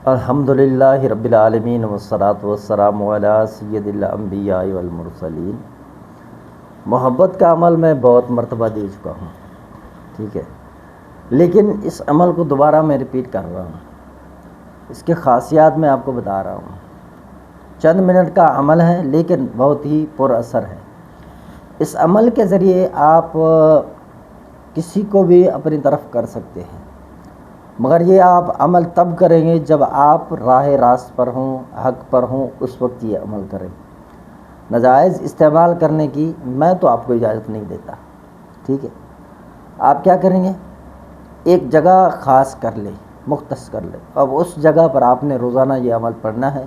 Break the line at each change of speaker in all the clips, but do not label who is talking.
الحمدللہ رب العالمین والصلاة والسلام علی سید الانبیاء والمرسلین۔ محبت کا عمل میں بہت مرتبہ دے چکا ہوں، ٹھیک ہے، لیکن اس عمل کو دوبارہ میں ریپیٹ کر رہا ہوں۔ اس کے خاصیات میں آپ کو بتا رہا ہوں۔ چند منٹ کا عمل ہے لیکن بہت ہی پر اثر ہے۔ اس عمل کے ذریعے آپ کسی کو بھی اپنی طرف کر سکتے ہیں، مگر یہ آپ عمل تب کریں گے جب آپ راہ راست پر ہوں، حق پر ہوں، اس وقت یہ عمل کریں۔ ناجائز استعمال کرنے کی میں تو آپ کو اجازت نہیں دیتا، ٹھیک ہے۔ آپ کیا کریں گے؟ ایک جگہ خاص کر لیں، مختص کر لیں، اب اس جگہ پر آپ نے روزانہ یہ عمل پڑھنا ہے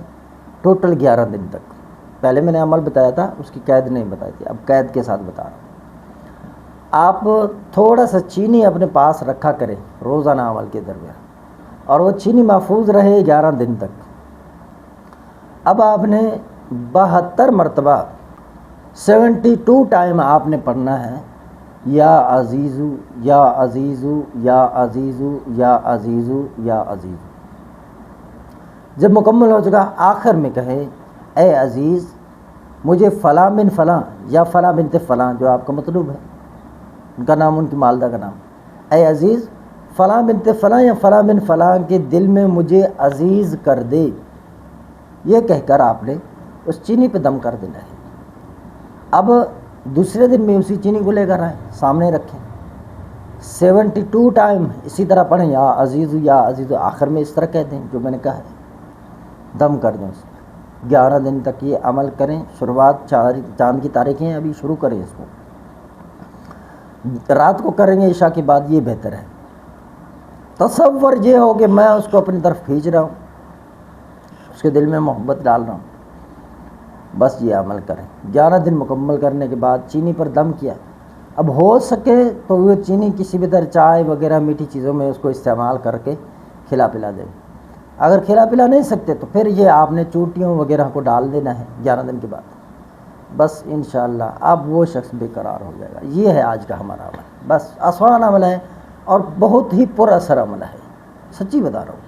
ٹوٹل 11 دن تک۔ پہلے میں نے عمل بتایا تھا، اس کی قید نہیں بتائی تھی، اب قید کے ساتھ بتا رہا ہوں۔ آپ تھوڑا سا چینی اپنے پاس رکھا کریں روزانہ عمل کے درمیان، اور وہ چینی محفوظ رہے 11 دن تک۔ اب آپ نے 72 مرتبہ 72 ٹائم آپ نے پڑھنا ہے، یا عزیزو یا عزیزو یا عزیزو یا عزیزو یا عزیزو۔ جب مکمل ہو چکا آخر میں کہے اے عزیز مجھے فلاں بن فلاں یا فلاں بنت فلاں، جو آپ کا مطلوب ہے، ان کا نام، ان کی والدہ کا نام، اے عزیز فلاں بنت فلاں یا فلاں بن فلاں کے دل میں مجھے عزیز کر دے، یہ کہہ کر آپ نے اس چینی پہ دم کر دینا ہے۔ اب دوسرے دن میں اسی چینی کو لے کر آئیں، سامنے رکھیں، 72 ٹائم اسی طرح پڑھیں، یا عزیز یا عزیز، آخر میں اس طرح کہہ دیں جو میں نے کہا ہے، دم کر دیں اس میں۔ 11 دن تک یہ عمل کریں۔ شروعات چاند کی تاریخیں ہیں، ابھی شروع کریں اس کو، رات کو کریں گے عشاء کے بعد، یہ بہتر ہے۔ تصور یہ ہو کہ میں اس کو اپنی طرف کھینچ رہا ہوں، اس کے دل میں محبت ڈال رہا ہوں، بس یہ عمل کریں۔ 11 دن مکمل کرنے کے بعد چینی پر دم کیا، اب ہو سکے تو وہ چینی کسی بھی طرح چائے وغیرہ میٹھی چیزوں میں اس کو استعمال کر کے کھلا پلا دیں۔ اگر کھلا پلا نہیں سکتے تو پھر یہ آپ نے چوٹیوں وغیرہ کو ڈال دینا ہے 11 دن کے بعد، بس انشاءاللہ اب وہ شخص بے قرار ہو جائے گا۔ یہ ہے آج کا ہمارا عمل، بس آسان عمل ہے اور بہت ہی پر اثر عمل ہے، سچی بتا رہا ہوں۔